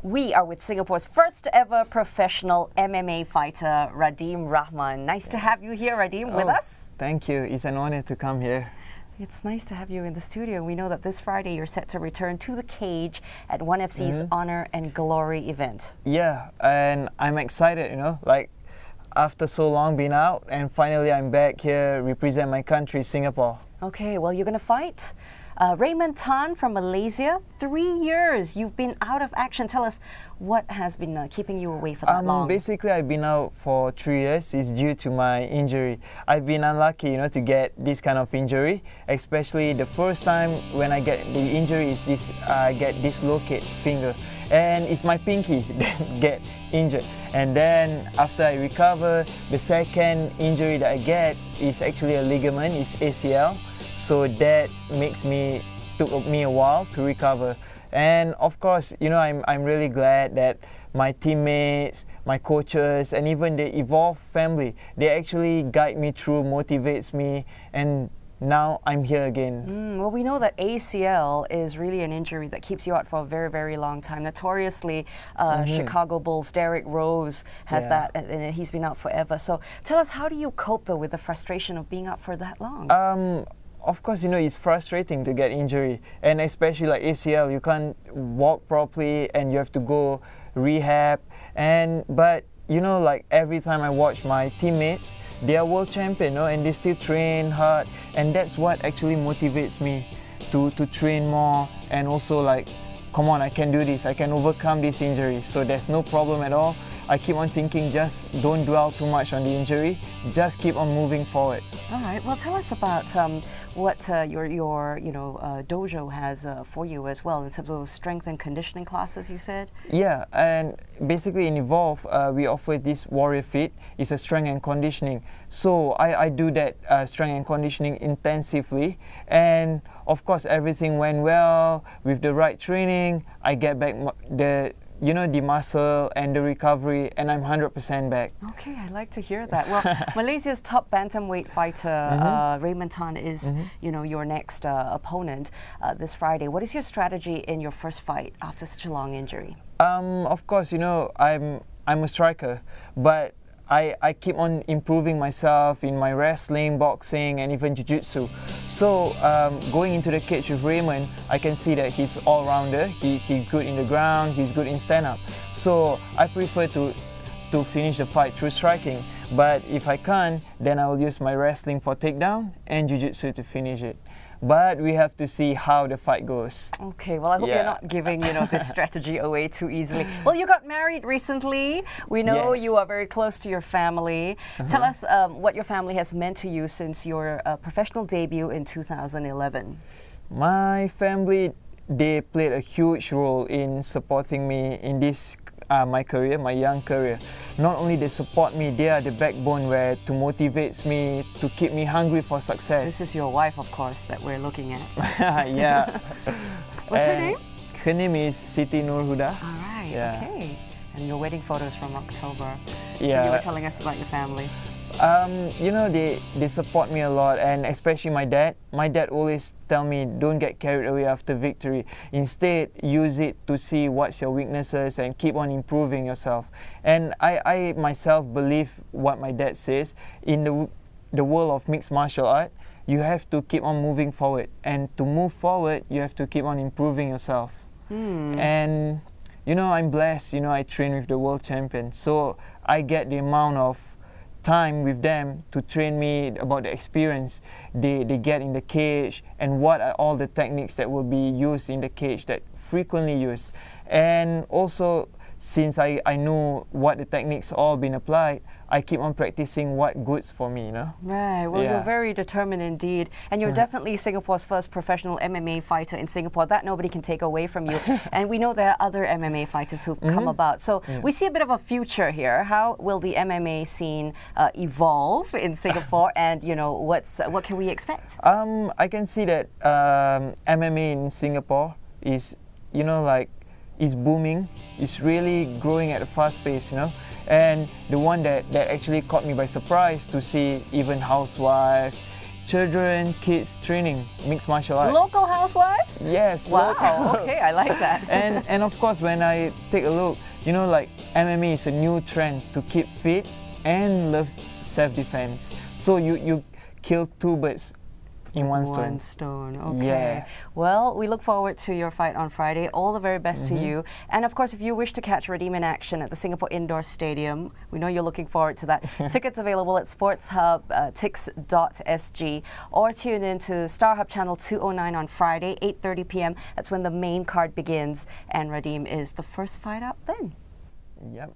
We are with Singapore's first ever professional MMA fighter, Radeem Rahman. Nice to have you here, Radeem, with us. Thank you. It's an honor to come here. It's nice to have you in the studio. We know that this Friday you're set to return to the cage at ONE FC's Honor and Glory event. Yeah, and I'm excited, like after so long being out, and finally I'm back here represent my country, Singapore. Okay, well, you're going to fight Rahman Tan from Malaysia. 3 years you've been out of action. Tell us what has been keeping you away for that long. Basically, I've been out for 3 years. It's due to my injury. I've been unlucky, to get this kind of injury. Especially the first time when I get the injury is this, I get dislocated finger, and it's my pinky that get injured. And then after I recover, the second injury that I get is actually a ligament, it's ACL. So that took me a while to recover. And of course, I'm really glad that my teammates, my coaches, and even the Evolve family, they actually guide me through, motivates me, and now I'm here again. Well, we know that ACL is really an injury that keeps you out for a very, very long time. Notoriously, Chicago Bulls' Derrick Rose has that, and he's been out forever. So tell us, how do you cope, though, with the frustration of being out for that long? Of course, it's frustrating to get injury, and especially like ACL, you can't walk properly and you have to go rehab. But like every time I watch my teammates, they are world champion, and they still train hard, and that's what actually motivates me to train more, and also like, come on, I can do this, I can overcome this injury, so there's no problem at all. I keep on thinking, just don't dwell too much on the injury, just keep on moving forward. All right, well, tell us about what your dojo has for you as well, in terms of strength and conditioning classes, you said? Yeah, and basically in Evolve, we offer this Warrior Fit. It's a strength and conditioning. So I do that strength and conditioning intensively, and of course everything went well with the right training. I get back the muscle and the recovery, and I'm 100% back. Okay, I like to hear that. Well, Malaysia's top bantamweight fighter, Rahman Tan, is your next opponent this Friday. What is your strategy in your first fight after such a long injury? Of course, I'm a striker, but I keep on improving myself in my wrestling, boxing, and even jiu-jitsu. So going into the cage with Rahman, I can see that he's all-rounder. He's good in the ground, he's good in stand-up. So I prefer to finish the fight through striking. But if I can't, then I will use my wrestling for takedown and jiu-jitsu to finish it. But we have to see how the fight goes. Okay, well, I hope you're not giving this strategy away too easily. Well, you got married recently. We know you are very close to your family. Tell us what your family has meant to you since your professional debut in 2011. My family, they played a huge role in supporting me in this my career, my young career. Not only they support me, they are the backbone to motivate me, to keep me hungry for success. This is your wife, of course, that we're looking at. Yeah. What's her name? Her name is Siti Nurhuda. All right, okay. And your wedding photos from October. So Yeah. you were telling us about your family. They support me a lot, and especially my dad. My dad always tell me, don't get carried away after victory. Instead, use it to see what's your weaknesses and keep on improving yourself. And I myself believe what my dad says. In the world of mixed martial art, you have to keep on moving forward. And to move forward, you have to keep on improving yourself. And, I'm blessed, I train with the world champion. So I get the amount of time with them to train me about the experience they get in the cage, and what are all the techniques that will be used in the cage that frequently used. And also, since I know what the techniques all been applied, I keep on practicing what goods for me, Right, well, you're very determined indeed, and you're definitely Singapore's first professional MMA fighter in Singapore. That nobody can take away from you. And we know there are other MMA fighters who've come about. So we see a bit of a future here. How will the MMA scene evolve in Singapore, and what can we expect? I can see that MMA in Singapore is, is booming. It's really growing at a fast pace, And the one that actually caught me by surprise to see even housewife, children, kids training mixed martial arts. Local housewives? Yes, wow, local. okay, I like that. and of course, when I take a look, you know, like MMA is a new trend to keep fit and love self-defense. So you kill two birds in one stone. Okay. Yeah. Well, we look forward to your fight on Friday. All the very best to you. And of course, if you wish to catch Radeem in action at the Singapore Indoor Stadium, we know you're looking forward to that. Tickets available at Sports Hub, tix.sg, or tune in to Star Hub Channel 209 on Friday, 8:30 p.m. That's when the main card begins, and Radeem is the first fight up then. Yep.